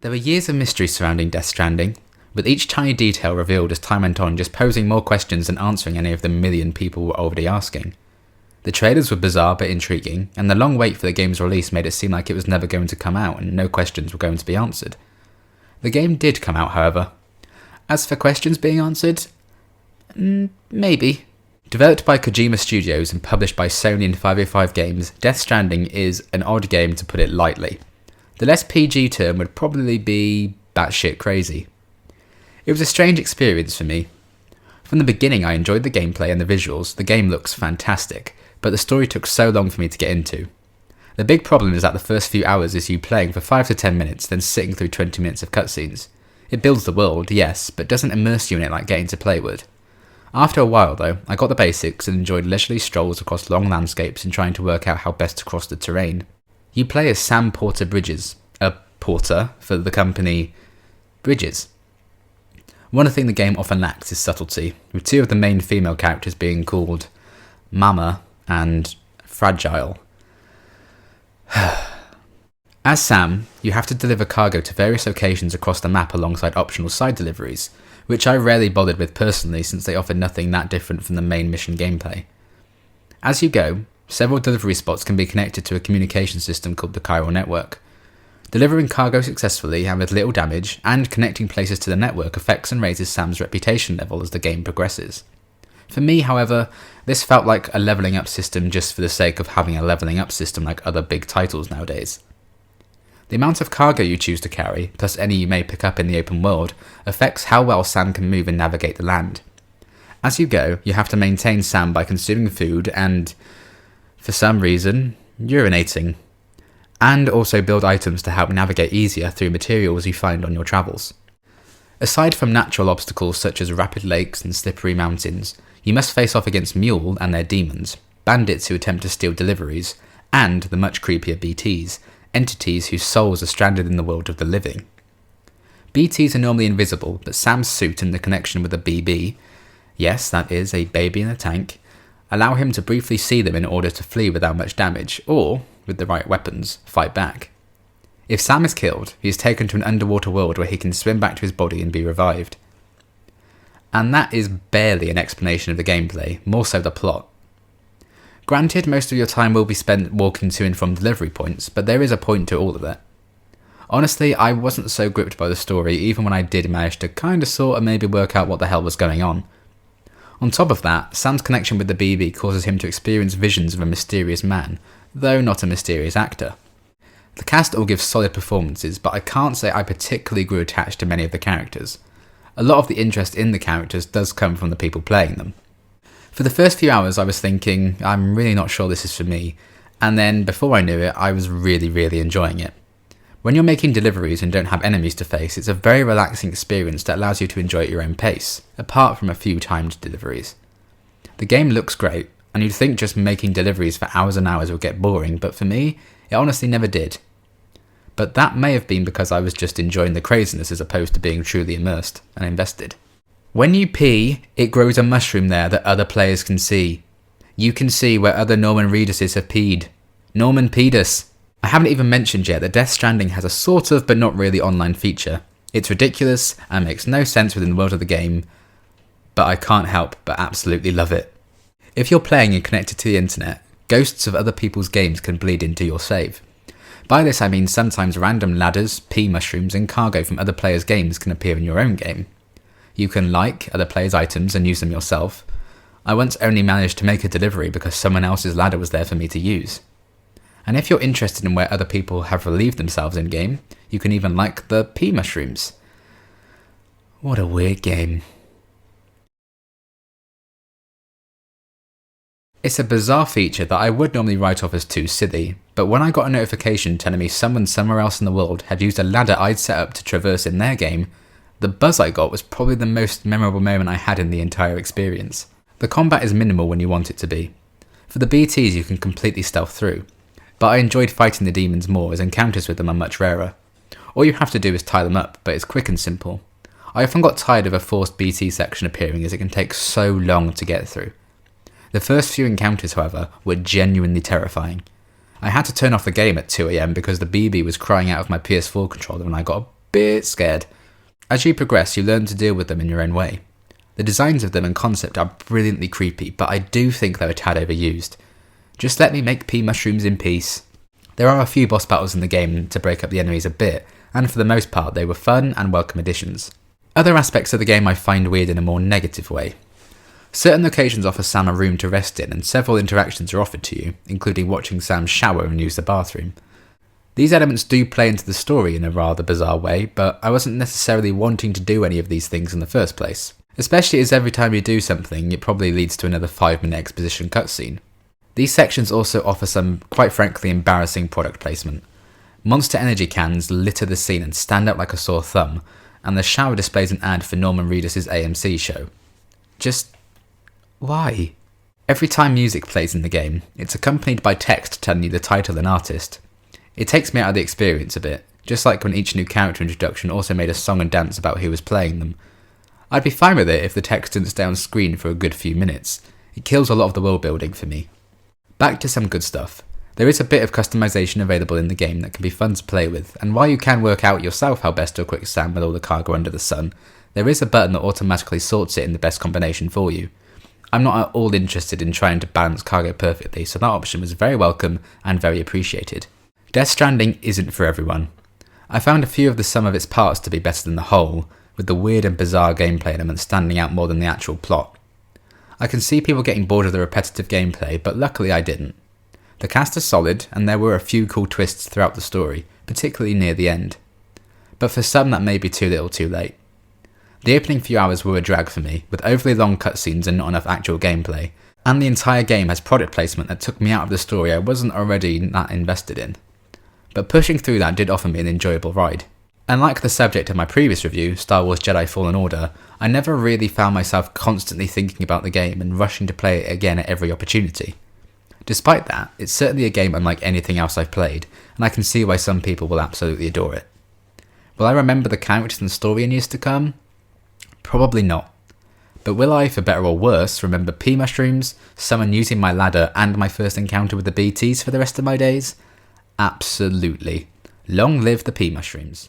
There were years of mystery surrounding Death Stranding, with each tiny detail revealed as time went on just posing more questions than answering any of the million people were already asking. The trailers were bizarre but intriguing, and the long wait for the game's release made it seem like it was never going to come out and no questions were going to be answered. The game did come out, however. As for questions being answered, maybe. Developed by Kojima Studios and published by Sony and 505 Games, Death Stranding is an odd game to put it lightly. The less PG term would probably be batshit crazy. It was a strange experience for me. From the beginning I enjoyed the gameplay and the visuals, the game looks fantastic, but the story took so long for me to get into. The big problem is that the first few hours is you playing for 5 to 10 minutes, then sitting through 20 minutes of cutscenes. It builds the world, yes, but doesn't immerse you in it like getting to play would. After a while though, I got the basics and enjoyed leisurely strolls across long landscapes and trying to work out how best to cross the terrain. You play as Sam Porter Bridges, a porter for the company Bridges. One thing the game often lacks is subtlety, with two of the main female characters being called Mama and Fragile. As Sam, you have to deliver cargo to various locations across the map alongside optional side deliveries, which I rarely bothered with personally since they offer nothing that different from the main mission gameplay. As you go, several delivery spots can be connected to a communication system called the Chiral Network. Delivering cargo successfully and with little damage, and connecting places to the network affects and raises Sam's reputation level as the game progresses. For me, however, this felt like a levelling up system just for the sake of having a levelling up system like other big titles nowadays. The amount of cargo you choose to carry, plus any you may pick up in the open world, affects how well Sam can move and navigate the land. As you go, you have to maintain Sam by consuming food and, for some reason, urinating, and also build items to help navigate easier through materials you find on your travels. Aside from natural obstacles such as rapid lakes and slippery mountains, you must face off against Mule and their demons, bandits who attempt to steal deliveries, and the much creepier BTs, entities whose souls are stranded in the world of the living. BTs are normally invisible, but Sam's suit and the connection with a BB, yes, that is, a baby in a tank, allow him to briefly see them in order to flee without much damage, or, with the right weapons, fight back. If Sam is killed, he is taken to an underwater world where he can swim back to his body and be revived. And that is barely an explanation of the gameplay, more so the plot. Granted, most of your time will be spent walking to and from delivery points, but there is a point to all of it. Honestly, I wasn't so gripped by the story even when I did manage to kinda sorta maybe work out what the hell was going on. On top of that, Sam's connection with the BB causes him to experience visions of a mysterious man, though not a mysterious actor. The cast all gives solid performances, but I can't say I particularly grew attached to many of the characters. A lot of the interest in the characters does come from the people playing them. For the first few hours I was thinking, I'm really not sure this is for me, and then before I knew it, I was really enjoying it. When you're making deliveries and don't have enemies to face, it's a very relaxing experience that allows you to enjoy at your own pace, apart from a few timed deliveries. The game looks great, and you'd think just making deliveries for hours and hours would get boring, but for me, it honestly never did. But that may have been because I was just enjoying the craziness as opposed to being truly immersed and invested. When you pee, it grows a mushroom there that other players can see. You can see where other Norman Reeduses have peed. Norman Peedus. I haven't even mentioned yet that Death Stranding has a sort of but not really online feature. It's ridiculous and makes no sense within the world of the game, but I can't help but absolutely love it. If you're playing and connected to the internet, ghosts of other people's games can bleed into your save. By this I mean sometimes random ladders, pea mushrooms and cargo from other players' games can appear in your own game. You can like other players' items and use them yourself. I once only managed to make a delivery because someone else's ladder was there for me to use. And if you're interested in where other people have relieved themselves in-game, you can even like the pea mushrooms. What a weird game. It's a bizarre feature that I would normally write off as too silly, but when I got a notification telling me someone somewhere else in the world had used a ladder I'd set up to traverse in their game, the buzz I got was probably the most memorable moment I had in the entire experience. The combat is minimal when you want it to be. For the BTs you can completely stealth through, but I enjoyed fighting the demons more as encounters with them are much rarer. All you have to do is tie them up, but it's quick and simple. I often got tired of a forced BT section appearing as it can take so long to get through. The first few encounters, however, were genuinely terrifying. I had to turn off the game at 2 AM because the BB was crying out of my PS4 controller and I got a bit scared. As you progress, you learn to deal with them in your own way. The designs of them and concept are brilliantly creepy, but I do think they're a tad overused. Just let me make pea mushrooms in peace. There are a few boss battles in the game to break up the enemies a bit, and for the most part they were fun and welcome additions. Other aspects of the game I find weird in a more negative way. Certain locations offer Sam a room to rest in, and several interactions are offered to you, including watching Sam shower and use the bathroom. These elements do play into the story in a rather bizarre way, but I wasn't necessarily wanting to do any of these things in the first place. Especially as every time you do something, it probably leads to another 5-minute exposition cutscene. These sections also offer some, quite frankly, embarrassing product placement. Monster energy cans litter the scene and stand out like a sore thumb, and the shower displays an ad for Norman Reedus' AMC show. Just why? Every time music plays in the game, it's accompanied by text telling you the title and artist. It takes me out of the experience a bit, just like when each new character introduction also made a song and dance about who was playing them. I'd be fine with it if the text didn't stay on screen for a good few minutes. It kills a lot of the world building for me. Back to some good stuff. There is a bit of customization available in the game that can be fun to play with, and while you can work out yourself how best to equip Sam with all the cargo under the sun, there is a button that automatically sorts it in the best combination for you. I'm not at all interested in trying to balance cargo perfectly, so that option was very welcome and very appreciated. Death Stranding isn't for everyone. I found a few of the sum of its parts to be better than the whole, with the weird and bizarre gameplay elements standing out more than the actual plot. I can see people getting bored of the repetitive gameplay, but luckily I didn't. The cast is solid, and there were a few cool twists throughout the story, particularly near the end. But for some that may be too little too late. The opening few hours were a drag for me, with overly long cutscenes and not enough actual gameplay, and the entire game has product placement that took me out of the story I wasn't already that invested in. But pushing through that did offer me an enjoyable ride. Unlike the subject of my previous review, Star Wars Jedi Fallen Order, I never really found myself constantly thinking about the game and rushing to play it again at every opportunity. Despite that, it's certainly a game unlike anything else I've played, and I can see why some people will absolutely adore it. Will I remember the characters and story in years to come? Probably not. But will I, for better or worse, remember pea mushrooms, someone using my ladder, and my first encounter with the BTs for the rest of my days? Absolutely. Long live the pea mushrooms.